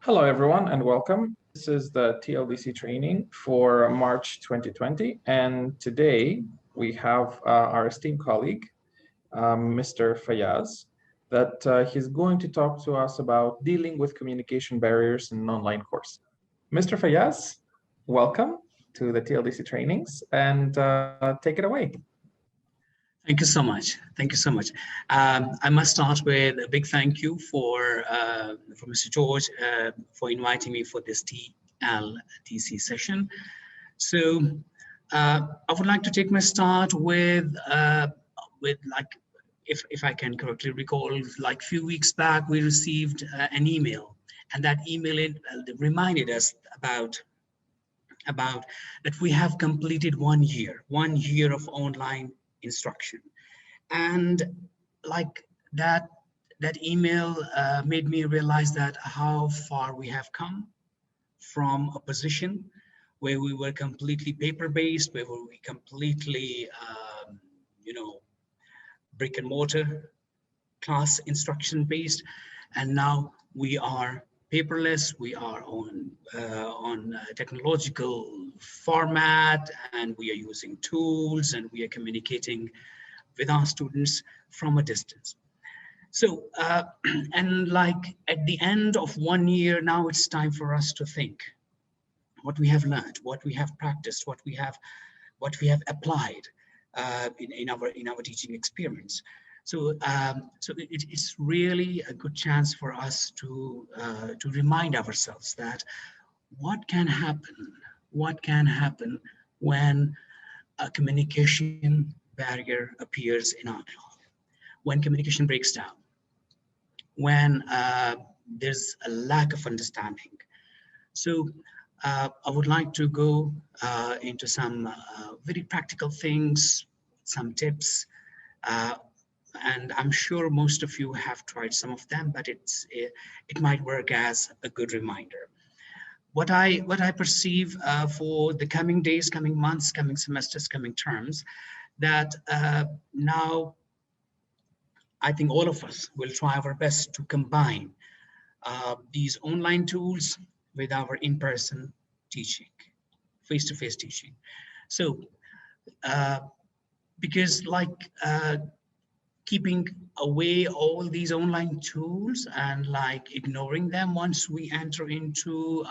Hello, everyone, and welcome. This is the TLDC training for March 2020. And today we have our esteemed colleague, Mr. Fayaz, that he's going to talk to us about dealing with communication barriers in an online course. Mr. Fayaz, welcome to the TLDC trainings and take it away. Thank you so much. Thank you so much. I must start with a big thank you for Mr. George for inviting me for this TLDC session. So I would like to take my start with like, if I can correctly recall, like a few weeks back, we received an email, and that email reminded us about that we have completed 1 year of online instruction. And like that email made me realize that how far we have come from a position where we were completely paper-based, where we completely brick and mortar class instruction based, and now we are paperless. We are on technological format, and we are using tools, and we are communicating with our students from a distance. So and like at the end of 1 year, now it's time for us to think what we have learned, what we have practiced, what we have applied in our teaching experience. So it's really a good chance for us to remind ourselves that what can happen when a communication barrier appears in our class, when communication breaks down, when there's a lack of understanding. So I would like to go into some very practical things, some tips, and I'm sure most of you have tried some of them, but it might work as a good reminder. What I perceive for the coming days, coming months, coming semesters, coming terms, that now I think all of us will try our best to combine these online tools with our in-person teaching, face-to-face teaching. So because like keeping away all these online tools and like ignoring them once we enter into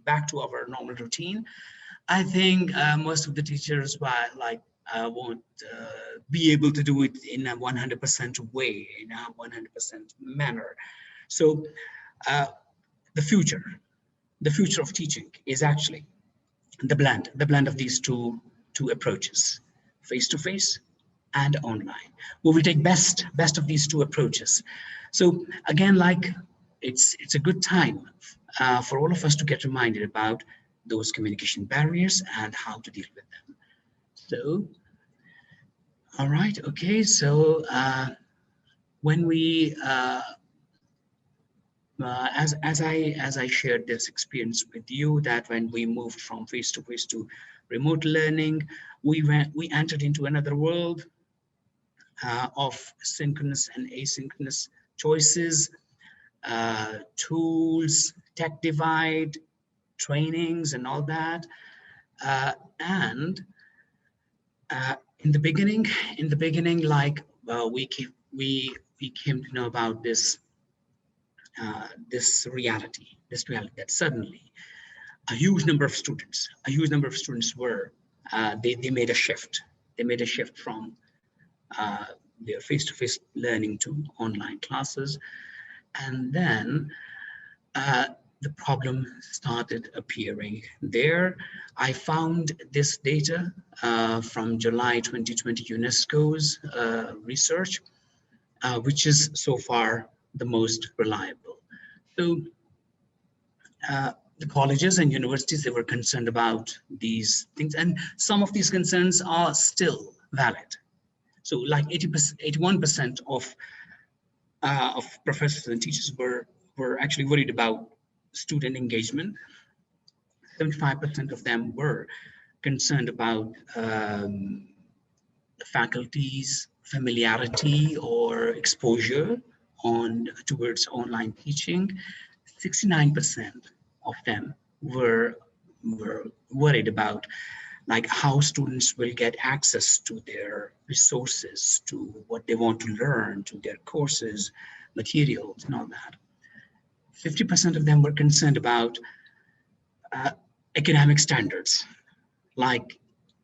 back to our normal routine, I think most of the teachers won't be able to do it in a 100% way, in a 100% manner. So the future of teaching is actually the blend of these two approaches, face-to-face and online. We will take best of these two approaches. So again, like it's a good time for all of us to get reminded about those communication barriers and how to deal with them. So, all right, okay. So when we as I shared this experience with you, that when we moved from face-to-face to remote learning, we entered into another world of synchronous and asynchronous choices, tools, tech divide, trainings, and all that. And in the beginning, like we came to know about this reality that suddenly a huge number of students were they made a shift. They made a shift from their face-to-face learning to online classes, and then the problem started appearing there. I found this data from July 2020 UNESCO's research, which is so far the most reliable. So the colleges and universities, they were concerned about these things, and some of these concerns are still valid. So like 81% of professors and teachers were actually worried about student engagement. 75% of them were concerned about the faculty's familiarity or exposure towards online teaching. 69% of them were worried about like how students will get access to their resources, to what they want to learn, to their courses, materials, and all that. 50% of them were concerned about academic standards, like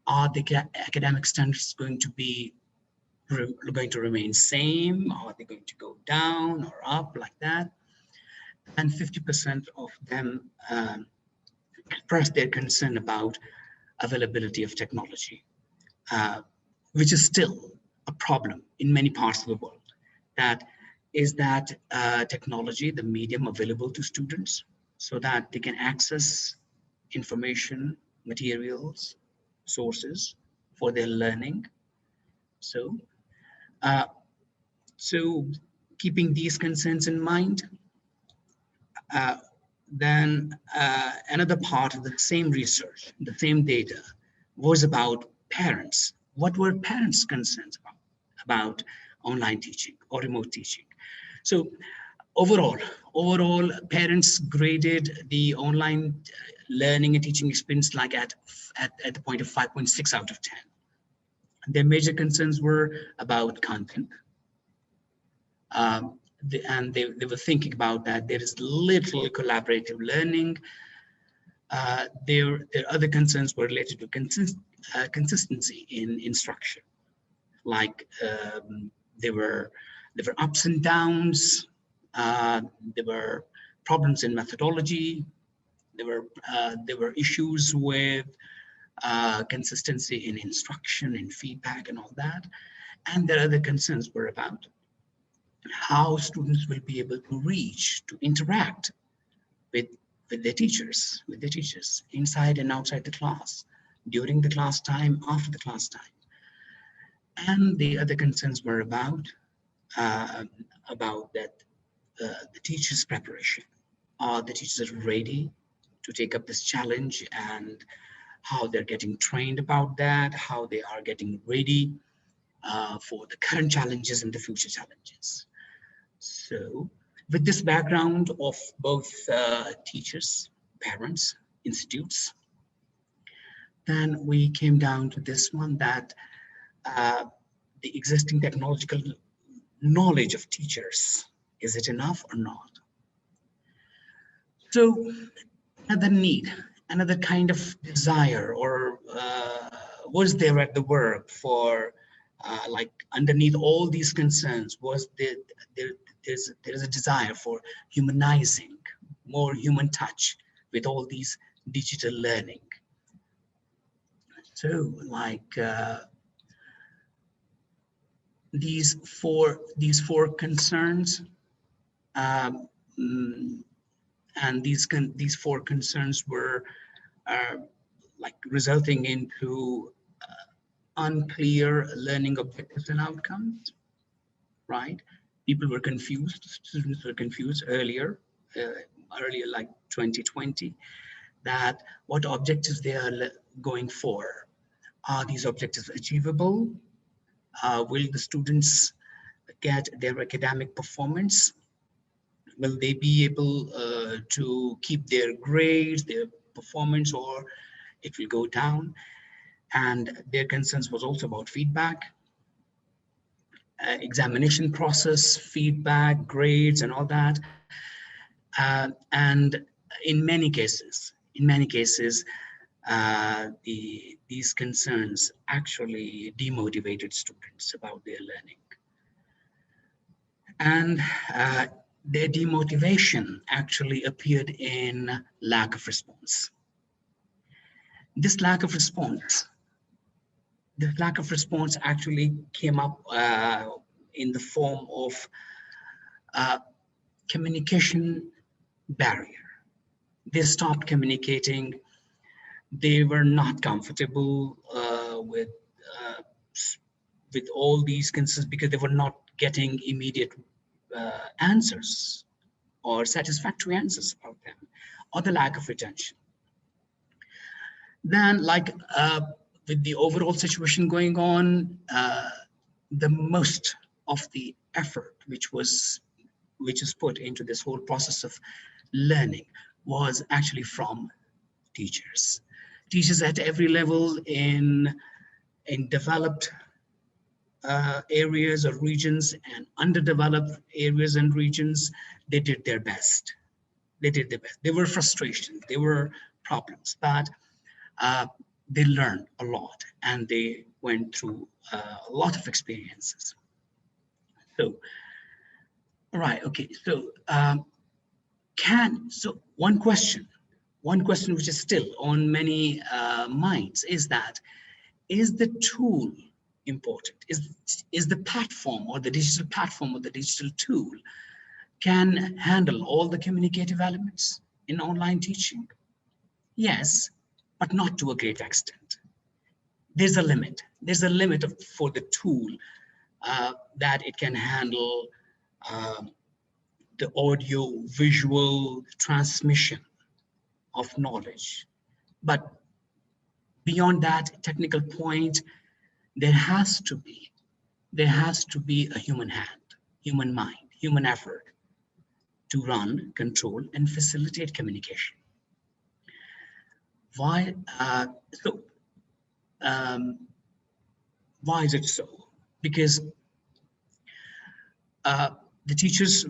are the academic standards going to remain same? Are they going to go down or up like that? And 50% of them expressed their concern about availability of technology, which is still a problem in many parts of the world. That is that technology, the medium available to students so that they can access information, materials, sources for their learning. So, uh, so keeping these concerns in mind, then another part of the same research, the same data, was about parents. What were parents' concerns about online teaching or remote teaching? So overall, parents graded the online learning and teaching experience like at the point of 5.6 out of 10. Their major concerns were about content. And they were thinking about that there is little collaborative learning. Their other concerns were related to consistency in instruction, like there were ups and downs, there were problems in methodology, there were issues with consistency in instruction and feedback and all that. And their other concerns were about how students will be able to reach, to interact with their teachers, inside and outside the class, during the class time, after the class time. And the other concerns were about that the teachers' preparation. Are the teachers ready to take up this challenge, and how they're getting trained about that, how they are getting ready for the current challenges and the future challenges. So with this background of both teachers, parents, institutes, then we came down to this one, that the existing technological knowledge of teachers, is it enough or not? So another kind of desire, or was there at the work for like underneath all these concerns, was there's a desire for humanizing, more human touch with all these digital learning. So like these four concerns, and these four concerns were like resulting into unclear learning objectives and outcomes, right? People were confused, students were confused earlier like 2020, that what objectives they are going for. Are these objectives achievable? Will the students get their academic performance? Will they be able to keep their grades, their performance, or it will go down? And their concerns was also about feedback, examination process, feedback, grades, and all that. And in many cases, these concerns actually demotivated students about their learning. And their demotivation actually appeared in lack of response. This lack of response actually came up in the form of communication barrier. They stopped communicating. They were not comfortable with all these concerns because they were not getting immediate answers or satisfactory answers about them, or the lack of retention. Then, like with the overall situation going on, the most of the effort which is put into this whole process of learning was actually from teachers. Teachers at every level in developed areas or regions and underdeveloped areas and regions, they did their best. They did their best. There were frustrations, there were problems, but they learned a lot and they went through a lot of experiences. So, right, okay. So, one question which is still on many minds is that, is the tool important? Is the platform or the digital platform or the digital tool can handle all the communicative elements in online teaching? Yes, but not to a great extent. There's a limit. There's a limit for the tool that it can handle the audio visual transmission of knowledge. But beyond that technical point, there has to be a human hand, human mind, human effort to run, control, and facilitate communication. Why? Why is it so? Because the teachers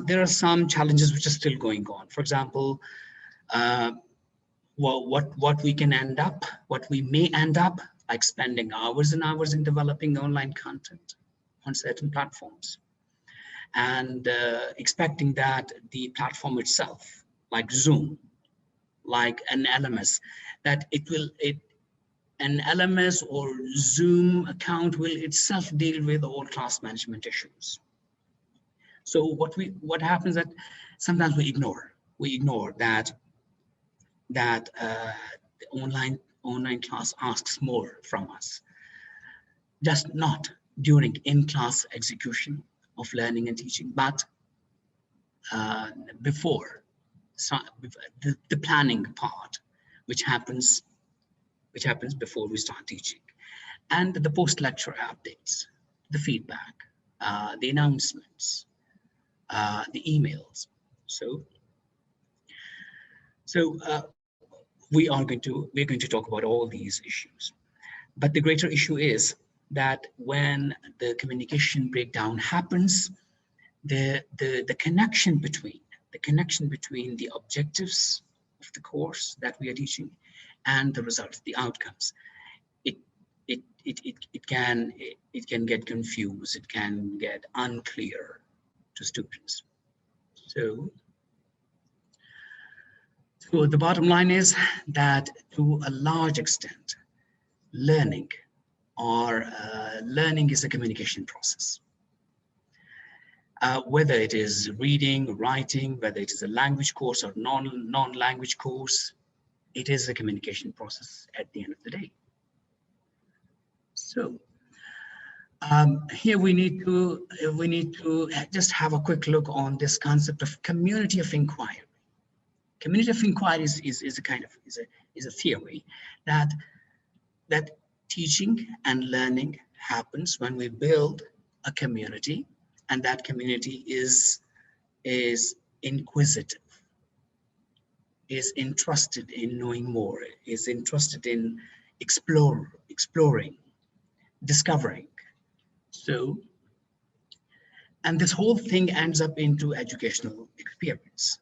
there are some challenges which are still going on. For example, what we may end up like spending hours and hours in developing online content on certain platforms, and expecting that the platform itself, like Zoom, like an LMS, that an LMS or Zoom account will itself deal with all class management issues. So what happens that sometimes we ignore that the online class asks more from us, just not during in-class execution of learning and teaching, but before the planning part, which happens before we start teaching, and the post-lecture updates, the feedback, the announcements, the emails. So we're going to talk about all these issues. But the greater issue is that when the communication breakdown happens, the connection between the objectives of the course that we are teaching and the results, the outcomes, it can get confused, it can get unclear to students. So the bottom line is that to a large extent, learning is a communication process. Whether it is reading, writing, whether it is a language course or non-language course, it is a communication process at the end of the day. So here we need to just have a quick look on this concept of community of inquiry. Community of inquiry is a theory that teaching and learning happens when we build a community, and that community is inquisitive, is interested in knowing more, is interested in exploring, discovering. So, and this whole thing ends up into educational experience.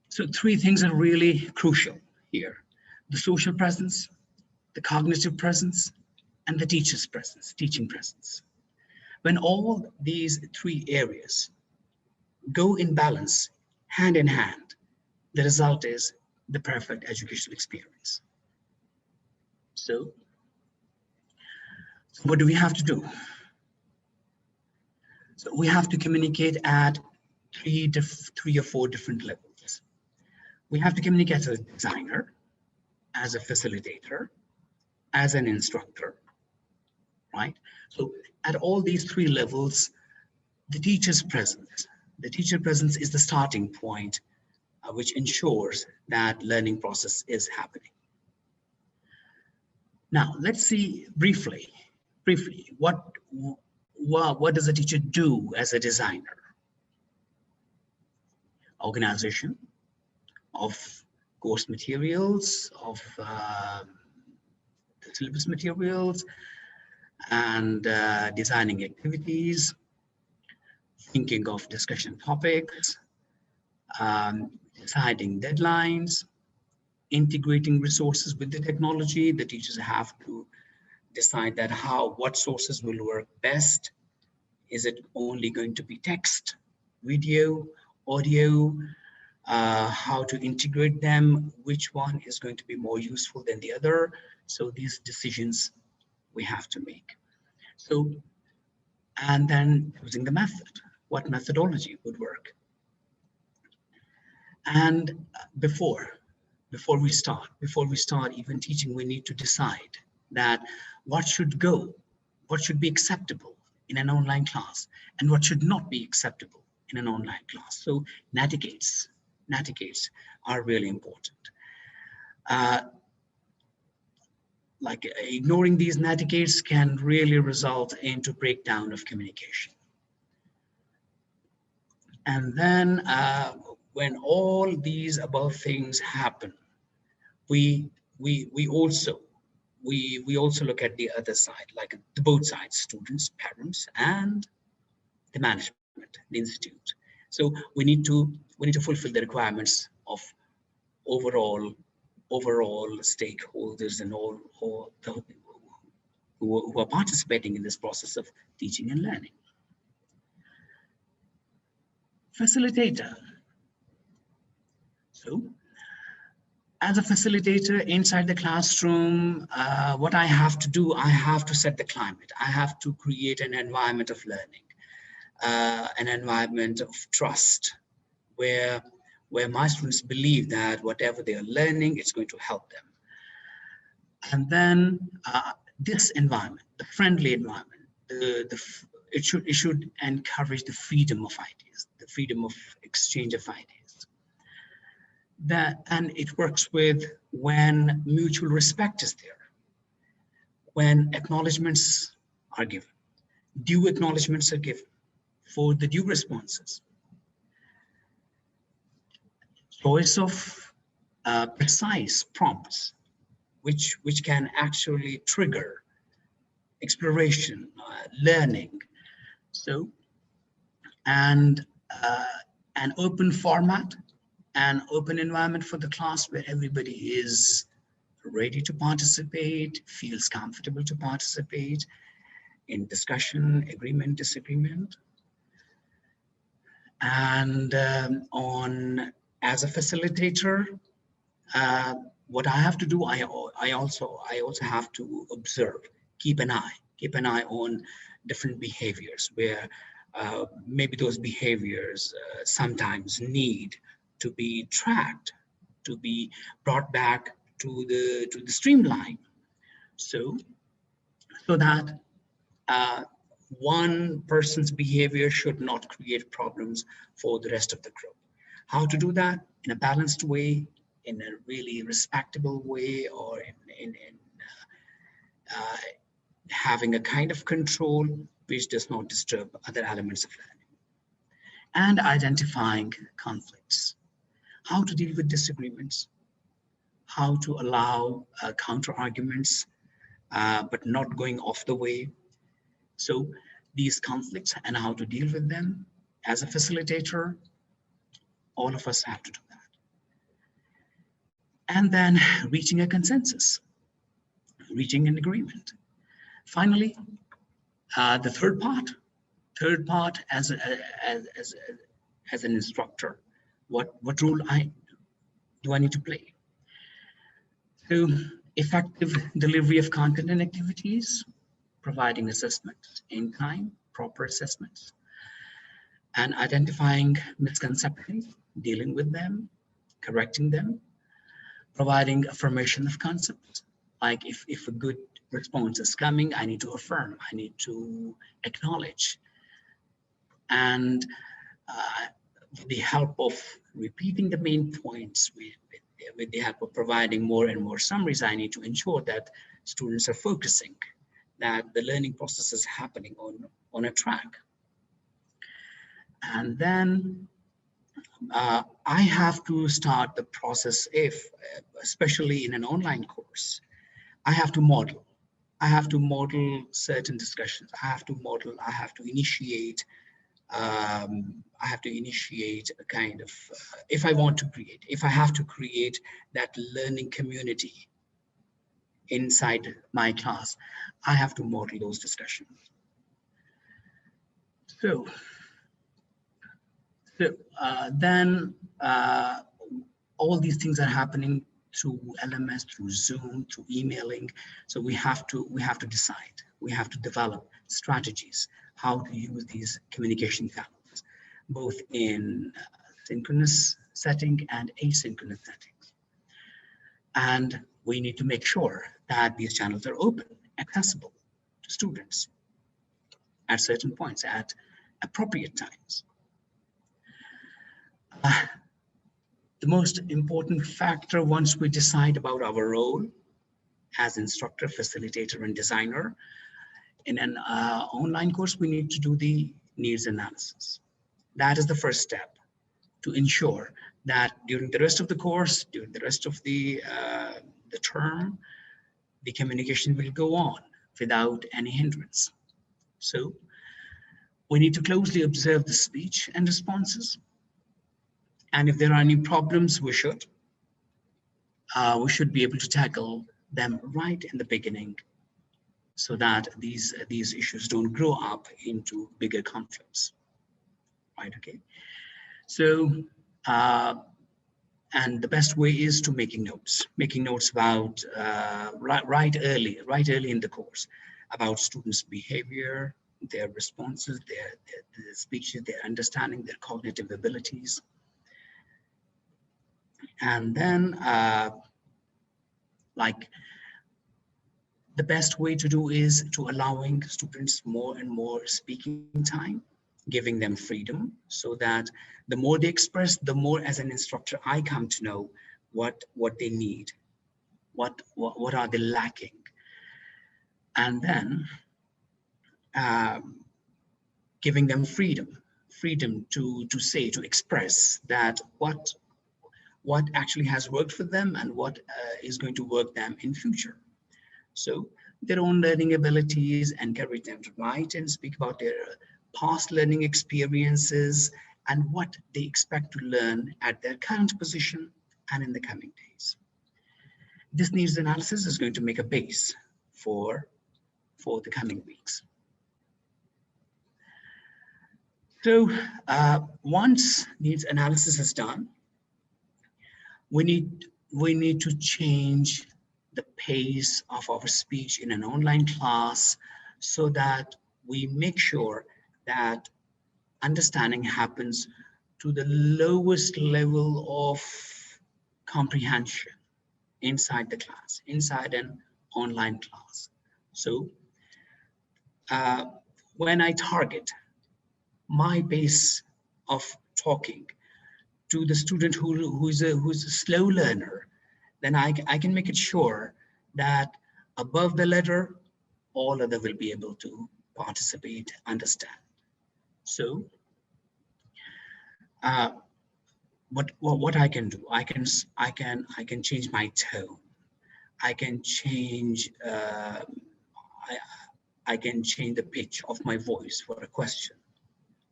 So three things are really crucial here: the social presence, the cognitive presence, and the teacher's presence, teaching presence. When all these three areas go in balance, hand in hand, the result is the perfect educational experience. So what do we have to do? So we have to communicate at three or four different levels. We have to communicate as a designer, as a facilitator, as an instructor, right? So at all these three levels, the teacher's presence is the starting point, which ensures that learning process is happening. Now, let's see briefly what does a teacher do as a designer? Organization of course materials, of the syllabus materials, and designing activities, thinking of discussion topics, deciding deadlines, integrating resources with the technology. The teachers have to decide that what sources will work best. Is it only going to be text, video, audio? How to integrate them? Which one is going to be more useful than the other? So these decisions we have to make. So, and then using the method, what methodology would work? And before we start even teaching, we need to decide that what should be acceptable in an online class and what should not be acceptable in an online class. So navigate are really important. Like ignoring these navigates can really result into breakdown of communication. And then when all these above things happen, we also look at the other side, like the both sides, students, parents, and the management, the institute. So we need to fulfill the requirements of overall stakeholders and all who are participating in this process of teaching and learning. Facilitator. So as a facilitator inside the classroom, what I have to do, I have to set the climate. I have to create an environment of learning, an environment of trust, where my students believe that whatever they are learning, it's going to help them. And then this environment, the friendly environment, it should encourage the freedom of ideas, the freedom of exchange of ideas. And it works with when mutual respect is there, when acknowledgements are given, due acknowledgements are given for the due responses. Choice of precise prompts, which can actually trigger exploration, learning. So, and an open format, an open environment for the class where everybody is ready to participate, feels comfortable to participate in discussion, agreement, disagreement. And as a facilitator, what I have to do, I also have to observe, keep an eye on different behaviors where maybe those behaviors sometimes need to be tracked, to be brought back to the streamline, so that one person's behavior should not create problems for the rest of the group. How to do that? In a balanced way, in a really respectable way, or in having a kind of control which does not disturb other elements of learning. And identifying conflicts. How to deal with disagreements, how to allow counter arguments, but not going off the way. So these conflicts and how to deal with them as a facilitator, all of us have to do that. And then reaching a consensus, reaching an agreement. Finally, the third part as an instructor, what role do I need to play? So effective delivery of content and activities, providing assessments in time, proper assessments, and identifying misconceptions, dealing with them, correcting them, providing affirmation of concepts. Like if a good response is coming, I need to affirm, I need to acknowledge. And with the help of repeating the main points, with the help of providing more and more summaries, I need to ensure that students are focusing, that the learning process is happening on a track. And then I have to start the process if, especially in an online course, I have to model. I have to model certain discussions. I have to model, I have to initiate a kind of, if I want to create, if I have to create that learning community inside my class, I have to model those discussions. So then all these things are happening through LMS, through Zoom, through emailing. So we have to decide, we have to develop strategies, how to use these communication channels, both in synchronous setting and asynchronous settings. And we need to make sure that these channels are open, accessible to students at certain points, at appropriate times. The most important factor once we decide about our role as instructor, facilitator, and designer in an online course, we need to do the needs analysis. That is the first step to ensure that during the rest of the course, during the rest of the term, the communication will go on without any hindrance. So we need to closely observe the speech and responses. And if there are any problems, we should be able to tackle them right in the beginning so that these issues don't grow up into bigger conflicts, right? Okay. So, and the best way is to making notes about right early in the course about students' behavior, their responses, their speeches, their understanding, their cognitive abilities. And then like the best way to do is to allowing students more and more speaking time, giving them freedom so that the more they express, the more as an instructor, I come to know what they need, what are they lacking. And then giving them freedom to say, to express that what actually has worked for them and what is going to work them in future. So their own learning abilities, encourage them to write and speak about their past learning experiences and what they expect to learn at their current position and in the coming days. This needs analysis is going to make a base for the coming weeks. So once needs analysis is done, we need to change the pace of our speech in an online class so that we make sure that understanding happens to the lowest level of comprehension inside the class, inside an online class. So when I target my base of talking to the student who's a slow learner, then I can make it sure that above the letter, all other will be able to participate, understand. So what I can do, I can change my tone. I can change I can change the pitch of my voice for a question,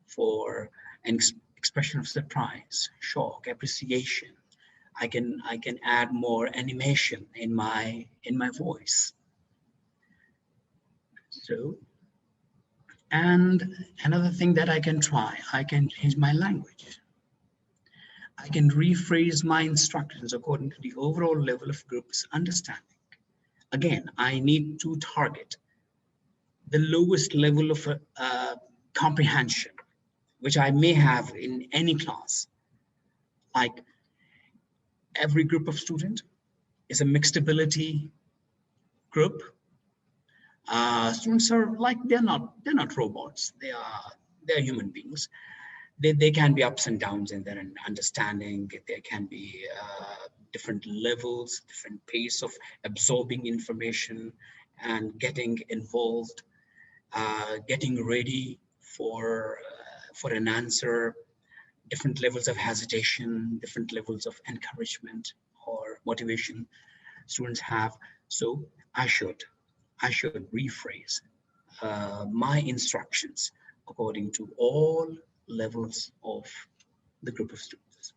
for an expression of surprise, shock, appreciation. I can add more animation in my voice. So, and another thing that I can try, I can change my language. I can rephrase my instructions according to the overall level of group's understanding. Again, I need to target the lowest level of comprehension, which I may have in any class. Like every group of student is a mixed ability group. Students are like, they're not robots. They're human beings. They can be ups and downs in their understanding. There can be different levels, different pace of absorbing information, and getting involved, getting ready for an answer, different levels of hesitation, different levels of encouragement or motivation students have. So I should rephrase my instructions according to all levels of the group of students.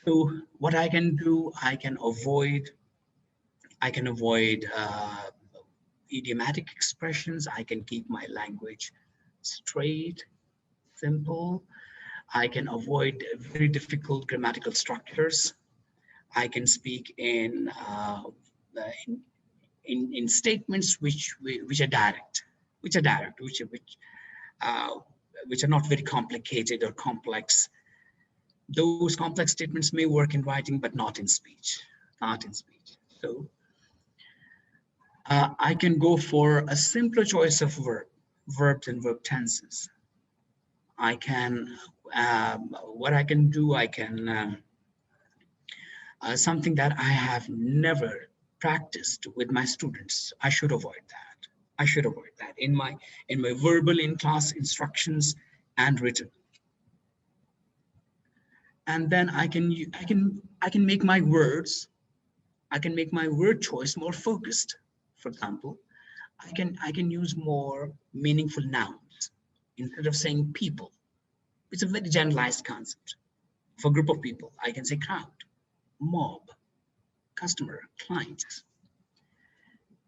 So what I can do, I can avoid idiomatic expressions. I can keep my language straight, simple. I can avoid very difficult grammatical structures. I can speak in statements which are direct, uh, which are not very complicated or complex. Those complex statements may work in writing, but not in speech. Not in speech. So I can go for a simpler choice of verbs and verb tenses. I can, what I can do, I can, something that I have never practiced with my students. I should avoid that. I should avoid that in my verbal in-class instructions and written. And then I can make my words, I can make my word choice more focused. For example, I can use more meaningful nouns instead of saying people. It's a very generalized concept. For a group of people, I can say crowd, mob, customer, client,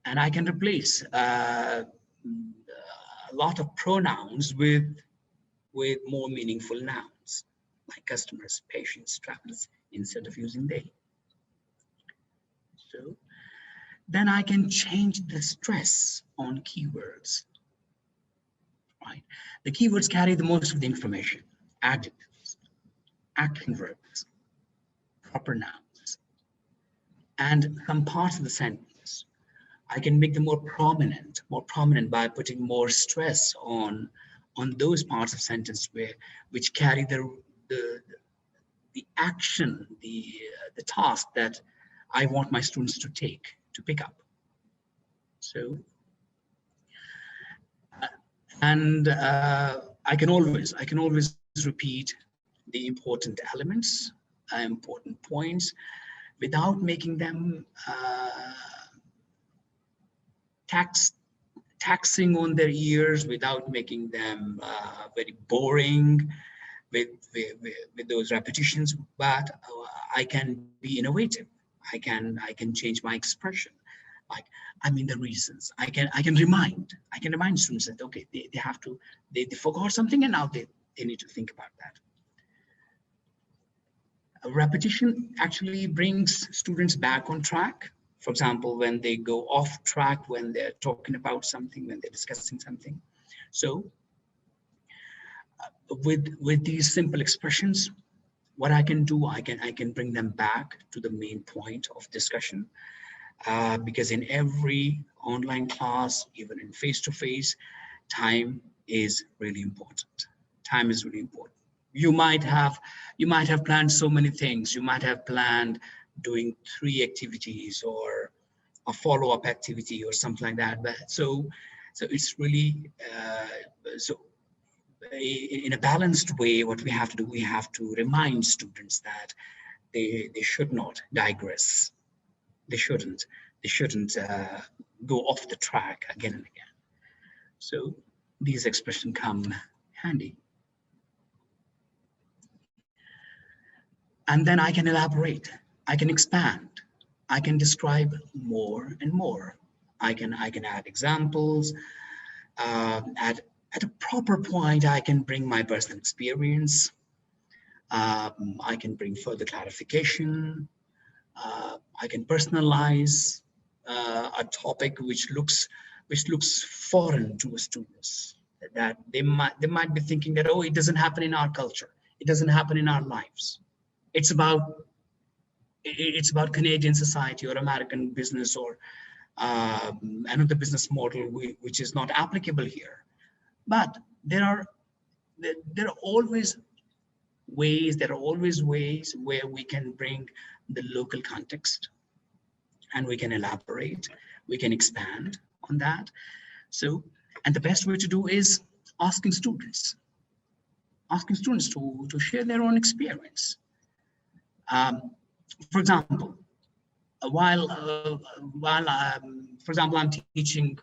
and I can replace a lot of pronouns with more meaningful nouns, like customers, patients, travelers, instead of using they. So then I can change the stress on keywords, right? The keywords carry the most of the information, adjectives, action verbs, proper nouns, and some parts of the sentence. I can make them more prominent by putting more stress on those parts of sentence which carry the action, the task that I want my students to pick up. So, and I can always repeat the important elements, important points, without making them taxing on their ears, without making them very boring with those repetitions. But I can be innovative. I can change my expression. Like, I mean, the reasons. I can remind students that okay, they have to, they forgot something and now they need to think about that. A repetition actually brings students back on track. For example, when they go off track, when they're talking about something, when they're discussing something. So with these simple expressions, what I can do, I can bring them back to the main point of discussion. Because in every online class, even in face-to-face, time is really important. Time is really important. You might have planned so many things. You might have planned doing 3 activities or a follow-up activity or something like that. But so it's really in a balanced way. What we have to do, we have to remind students that they should not digress. They shouldn't go off the track again and again. So these expressions come handy. And then I can elaborate, I can expand, I can describe more and more. I can add examples. At a proper point, I can bring my personal experience. I can bring further clarification. I can personalize a topic which looks foreign to students, that they might be thinking that, oh, it doesn't happen in our culture, it doesn't happen in our lives. It's about Canadian society or American business or another business model which is not applicable here. But there are always ways where we can bring the local context and we can elaborate. we can expand on that. So, and the best way to do is asking students to share their own experience. For example, for example, I'm teaching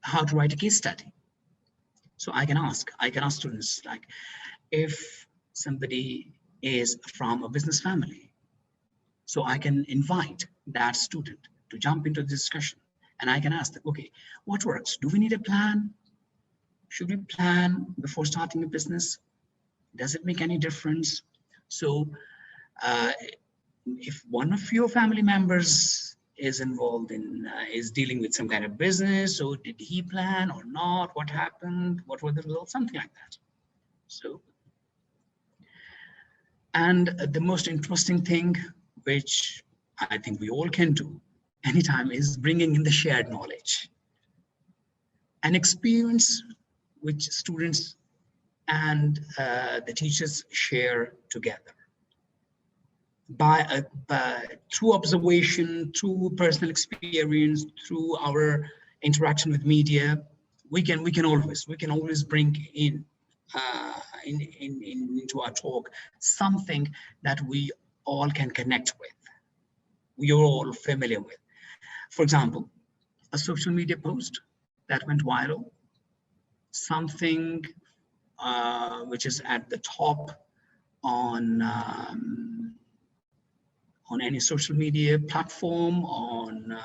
how to write a case study. So I can ask students, like, if somebody is from a business family, so I can invite that student to jump into the discussion, and I can ask them, okay, what works? Do we need a plan? Should we plan before starting a business? Does it make any difference? So if one of your family members is involved in, is dealing with some kind of business, so did he plan or not? What happened? What were the results? Something like that. So, and the most interesting thing, which I think we all can do anytime, is bringing in the shared knowledge and experience which students and the teachers share together. By through observation, through personal experience, through our interaction with media, we can always bring in into our talk something that we all can connect with, we are all familiar with. For example, a social media post that went viral, something which is at the top on any social media platform, on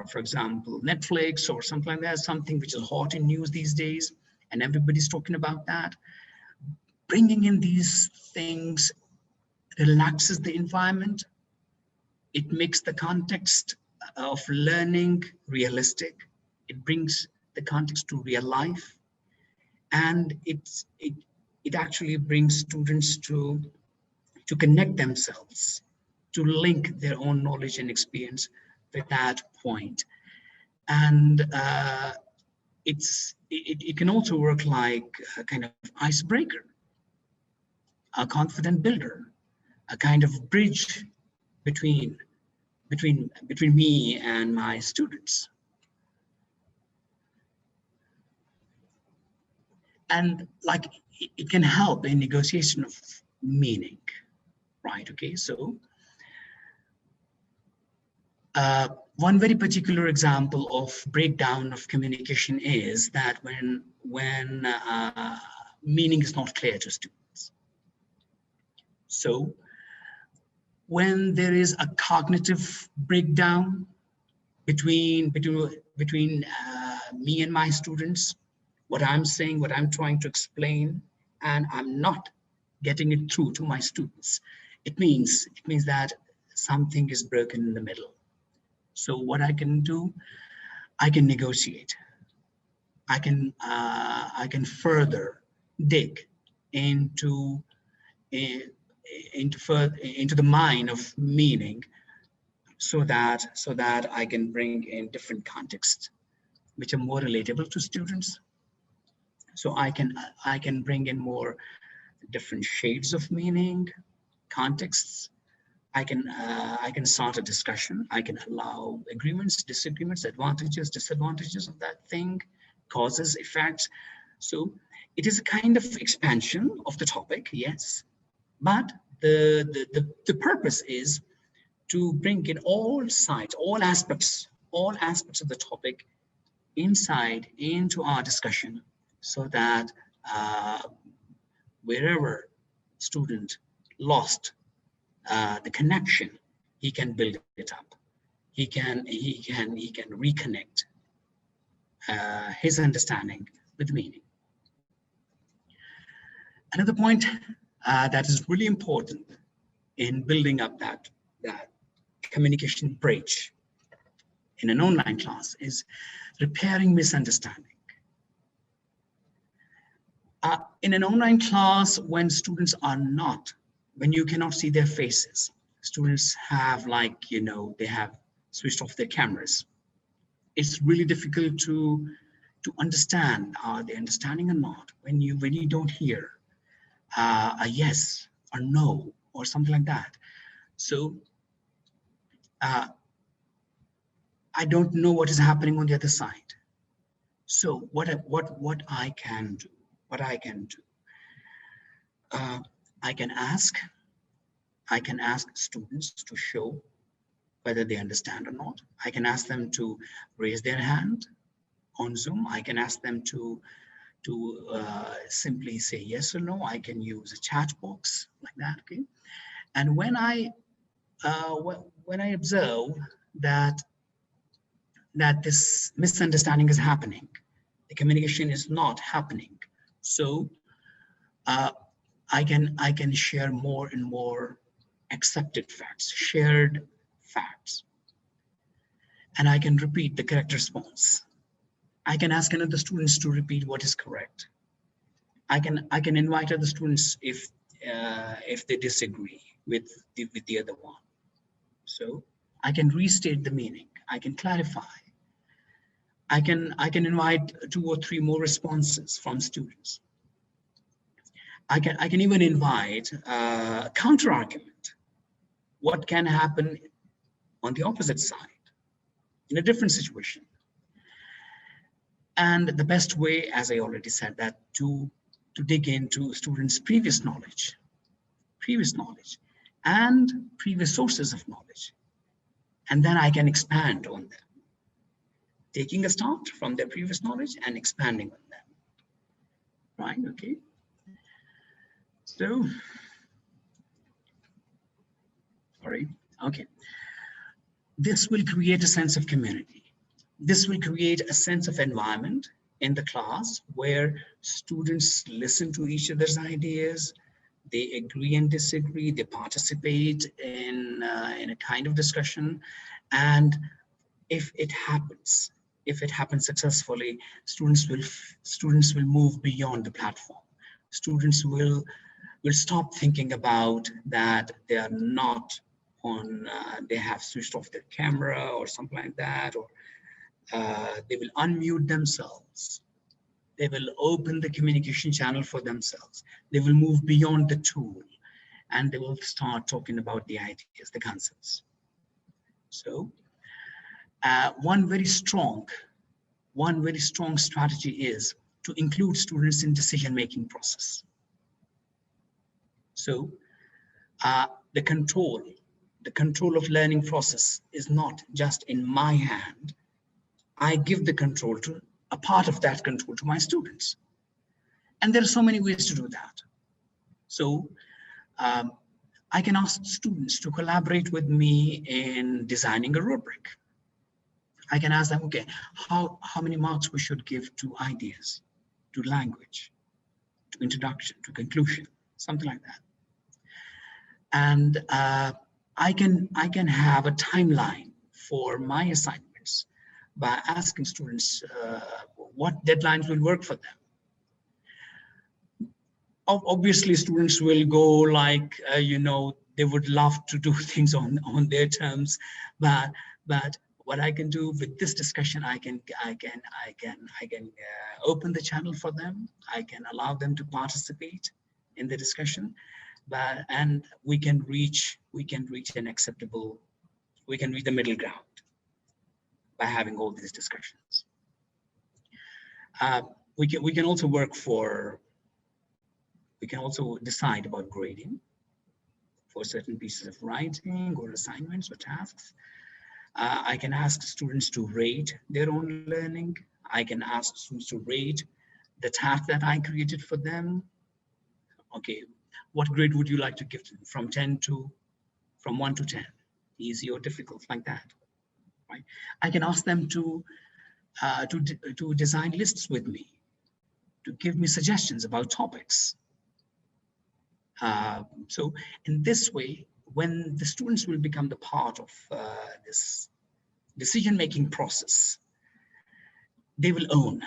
for example, Netflix or something like that, something which is hot in news these days, and everybody's talking about that. Bringing in these things relaxes the environment. It makes the context of learning realistic. It brings the context to real life, and it actually brings students to connect themselves, to link their own knowledge and experience with that point. And it can also work like a kind of icebreaker, a confident builder, a kind of bridge between me and my students. And like it can help in negotiation of meaning, right? Okay, so one very particular example of breakdown of communication is that when meaning is not clear to students. So when there is a cognitive breakdown between me and my students, what I'm saying, what I'm trying to explain, and I'm not getting it through to my students, it means that something is broken in the middle. So what I can do, I can negotiate. I can further dig into the mine of meaning, so that I can bring in different contexts which are more relatable to students. So I can bring in more different shades of meaning, contexts. I can start a discussion. I can allow agreements, disagreements, advantages, disadvantages of that thing, causes, effects. So it is a kind of expansion of the topic, yes, but the purpose is to bring in all sides, all aspects of the topic into our discussion, so that wherever student lost the connection, he can build it up. He can reconnect his understanding with meaning. Another point that is really important in building up that communication bridge in an online class is repairing misunderstanding. In an online class, when students are not, when you cannot see their faces, students have they have switched off their cameras. It's really difficult to understand, are they understanding or not, when you don't hear a yes or no or something like that. So I don't know what is happening on the other side. So what I can do, uh, I can ask students to show whether they understand or not. I can ask them to raise their hand on Zoom. I can ask them to simply say yes or no. I can use a chat box like that. Okay, and when I observe that this misunderstanding is happening, the communication is not happening, so uh, I can share more and more accepted facts, shared facts, and I can repeat the correct response. I can ask another students to repeat what is correct. I can invite other students if they disagree with the other one. So I can restate the meaning. I can clarify. I can invite 2 or 3 more responses from students. I can even invite a counter argument. What can happen on the opposite side in a different situation? And the best way, as I already said, that to dig into students' previous knowledge and previous sources of knowledge. And then I can expand on them, taking a start from their previous knowledge and expanding on them. Right, okay. So, sorry, okay. This will create a sense of community. This will create a sense of environment in the class where students listen to each other's ideas, they agree and disagree, they participate in a kind of discussion. And if it happens successfully, students will move beyond the platform. Students will stop thinking about that they are not on, they have switched off their camera or something like that, or they will unmute themselves. They will open the communication channel for themselves. They will move beyond the tool and they will start talking about the ideas, the concepts. So one very strong strategy is to include students in decision-making process. So the control of learning process is not just in my hand. I give the control to a part of that control to my students. And there are so many ways to do that. So I can ask students to collaborate with me in designing a rubric. I can ask them, okay, how many marks we should give to ideas, to language, to introduction, to conclusion, something like that. And I can have a timeline for my assignments by asking students what deadlines will work for them. Obviously, students will go like, they would love to do things on their terms, but what I can do with this discussion, I can open the channel for them. I can allow them to participate in the discussion, and we can reach an acceptable, we can reach the middle ground by having all these discussions. We can also decide about grading for certain pieces of writing or assignments or tasks. I can ask students to rate their own learning. I can ask students to rate the task that I created for them. Okay, what grade would you like to give to them? From 1 to 10, easy or difficult, like that. Right? I can ask them to design lists with me, to give me suggestions about topics. So in this way, when the students will become the part of this decision-making process, they will own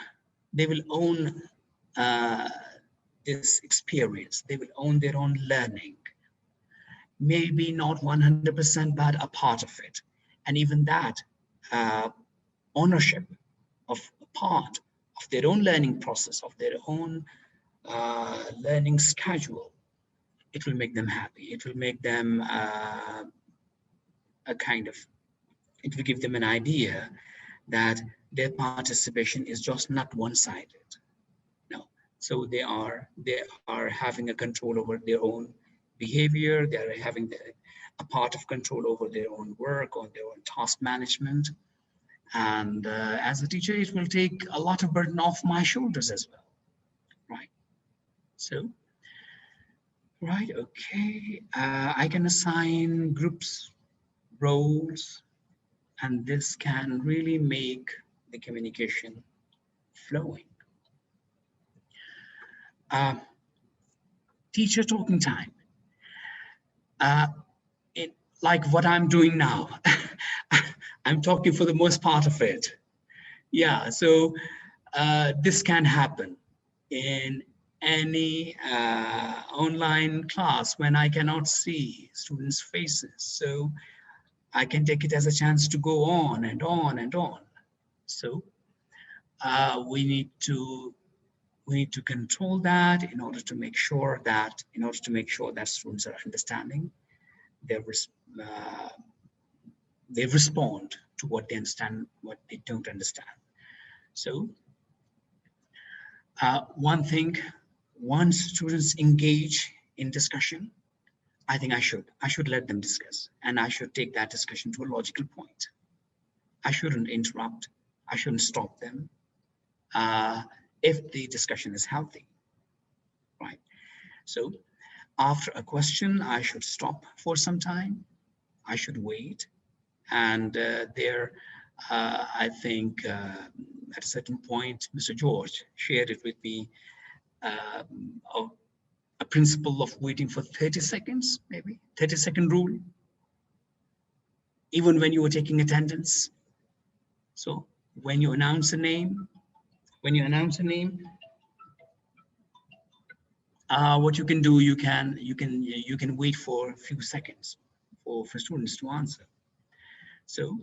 this experience. They will own their own learning. Maybe not 100%, but a part of it. And even that ownership of a part of their own learning process, of their own learning schedule, it will make them happy. It will make them a kind of It will give them an idea that their participation is just not one-sided. No, so they are having a control over their own behavior. They are having a part of control over their own work, on their own task management. And as a teacher, it will take a lot of burden off my shoulders as well, right? So, right, okay. I can assign groups, roles, and this can really make the communication flowing. Uh, Teacher talking time. Uh, it, like what I'm doing now. I'm talking for the most part of it. Yeah, so this can happen in any online class when I cannot see students' faces. So I can take it as a chance to go on and on and on. So we need to control that in order to make sure that students are understanding. They uh, they respond to what they understand, what they don't understand. So one thing, once students engage in discussion, I think I should let them discuss, and I should take that discussion to a logical point. I shouldn't interrupt. I shouldn't stop them uh, if the discussion is healthy, right? So after a question, I should stop for some time. I should wait, and I think at a certain point, Mr. George shared it with me, of a principle of waiting for 30 seconds, maybe 30-second rule, even when you were taking attendance. So when you announce a name, when you announce a name, what you can do, you can wait for a few seconds for students to answer. So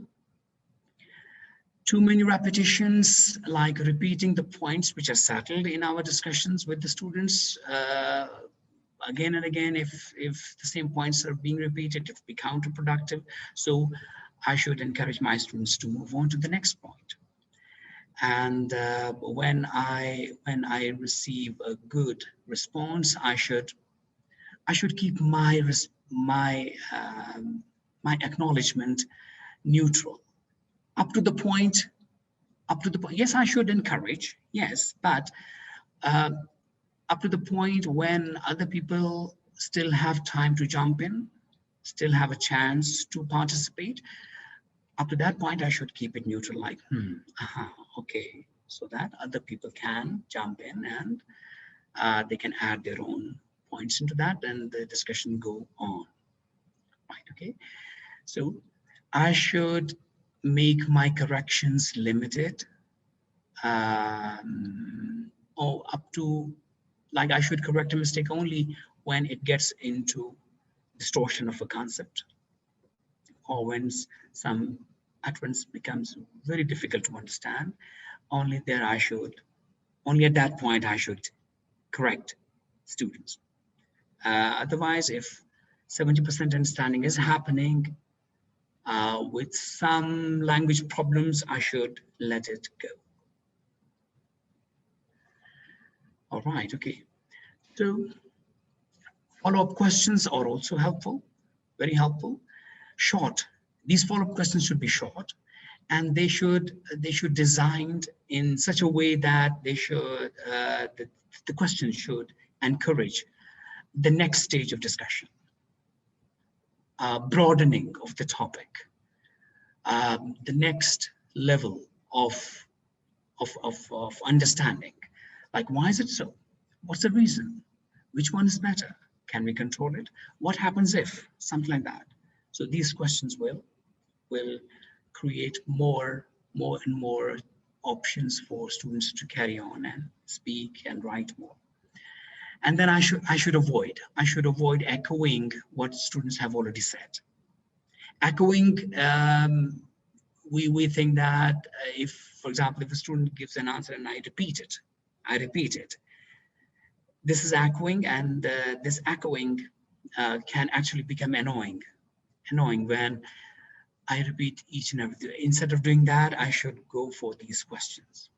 too many repetitions, like repeating the points which are settled in our discussions with the students again and again, if the same points are being repeated, it will be counterproductive. So I should encourage my students to move on to the next point. And when I receive a good response, I should keep my acknowledgement neutral, up to the point. Yes, I should encourage, yes, but uh, up to the point when other people still have time to jump in, still have a chance to participate. Up to that point, I should keep it neutral, like, okay, so that other people can jump in, and they can add their own points into that, and the discussion go on, right? Okay, so I should make my corrections limited, or up to, like, I should correct a mistake only when it gets into distortion of a concept, or when some utterance becomes very difficult to understand. Only there only at that point I should correct students. Otherwise, if 70% understanding is happening with some language problems, I should let it go. All right, okay. So follow-up questions are also helpful, very helpful. Short. These follow-up questions should be short, and they should designed in such a way that the question should encourage the next stage of discussion, broadening of the topic, the next level of understanding. Like, why is it so? What's the reason? Which one is better? Can we control it? What happens if? Something like that. So these questions will create more and more options for students to carry on and speak and write more. And then I should avoid echoing what students have already said. Echoing, we think that if, for example, if a student gives an answer and I repeat it, this is echoing, and this echoing can actually become annoying when I repeat each and everything. Instead of doing that, I should go for these questions.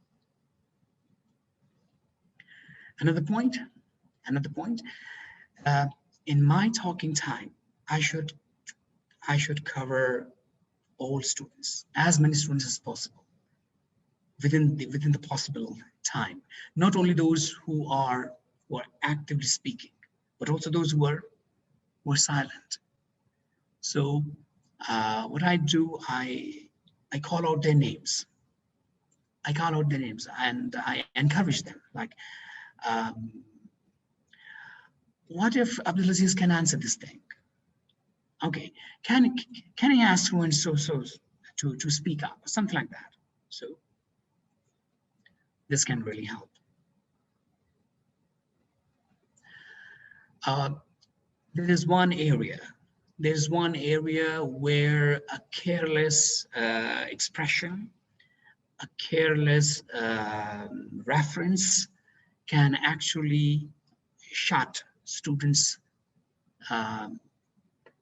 Another point, in my talking time, I should cover all students, as many students as possible, within the possible time. Not only those who are actively speaking, but also those who are silent. So what I do, I call out their names. And I encourage them. Like, what if Abdulaziz can answer this thing? Okay, can I ask so and so to speak up, something like that. So this can really help. There's one area where a careless expression, a careless reference can actually shut students'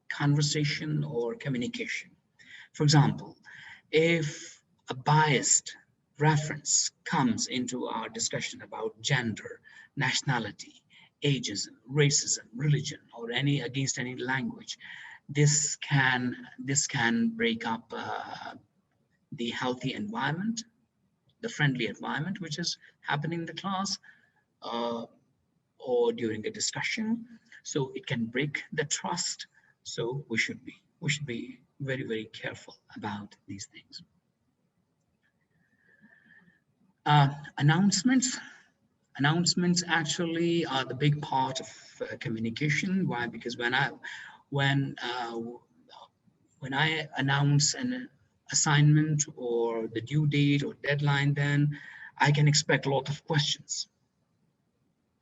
conversation or communication. For example, if a biased reference comes into our discussion about gender, nationality, ageism, racism, religion, or against any language, this can break up the healthy environment, the friendly environment which is happening in the class or during a discussion. So it can break the trust. So we should be very, very careful about these things. Announcements actually are the big part of communication. Why? Because when I announce an assignment or the due date or deadline, then I can expect a lot of questions.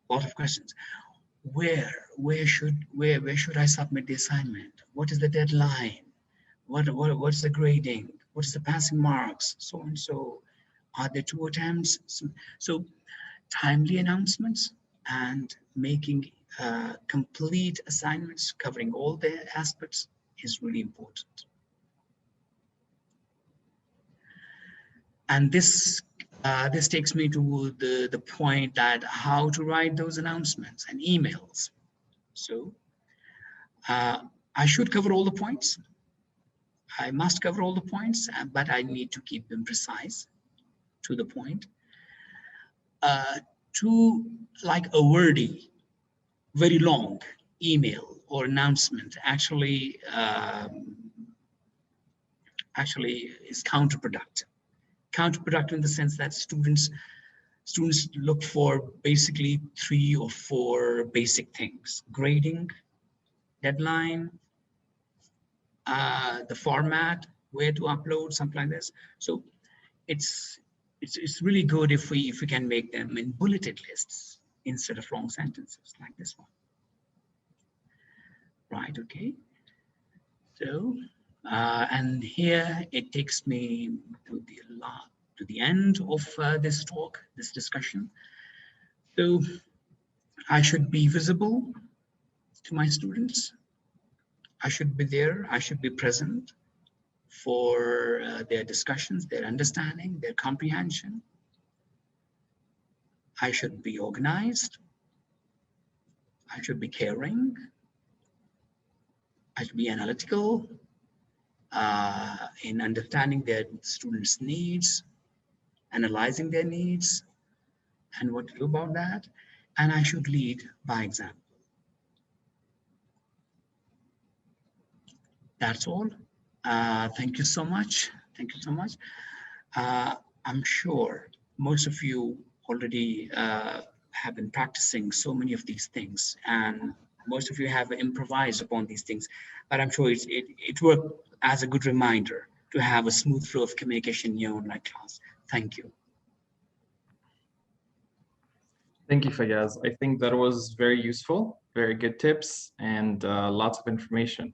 Where should I submit the assignment? What is the deadline? What's the grading? What is the passing marks? So and so. Are there 2 attempts? So timely announcements and making complete assignments covering all the aspects is really important. And this takes me to the point that how to write those announcements and emails. So I should cover all the points. I must cover all the points, but I need to keep them precise, to the point. To like a wordy, very long email or announcement actually is counterproductive. Counterproductive in the sense that students look for basically 3 or 4 basic things: grading, deadline, the format, where to upload, something like this. So it's really good if we can make them in bulleted lists instead of long sentences like this one. Right, okay. So, and here it takes me to the end of this talk, this discussion. So I should be visible to my students. I should be there. I should be present for their discussions, their understanding, their comprehension. I should be organized. I should be caring. I should be analytical in understanding their students' needs, analyzing their needs, and what to do about that. And I should lead by example. That's all. Thank you so much. Thank you so much. I'm sure most of you already have been practicing so many of these things, and most of you have improvised upon these things, but I'm sure it worked as a good reminder to have a smooth flow of communication in your online class. Thank you. Thank you, Fayaz. I think that was very useful, very good tips, and lots of information.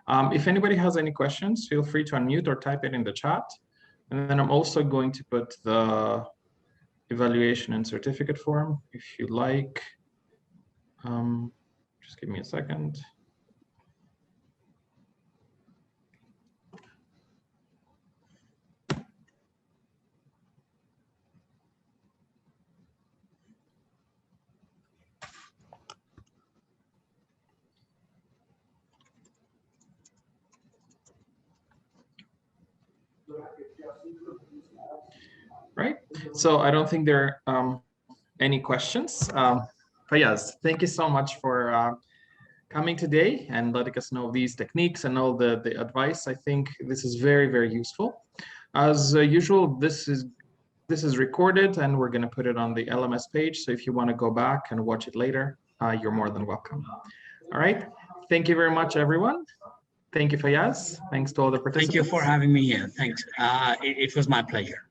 If anybody has any questions, feel free to unmute or type it in the chat. And then I'm also going to put the evaluation and certificate form, if you like. Just give me a second. Right. So I don't think there are any questions. Fayaz, thank you so much for coming today and letting us know these techniques and all the advice. I think this is very, very useful. As usual, this is recorded and we're going to put it on the LMS page. So if you want to go back and watch it later, you're more than welcome. All right. Thank you very much, everyone. Thank you, Fayaz. Thanks to all the participants. Thank you for having me here. Thanks. It was my pleasure.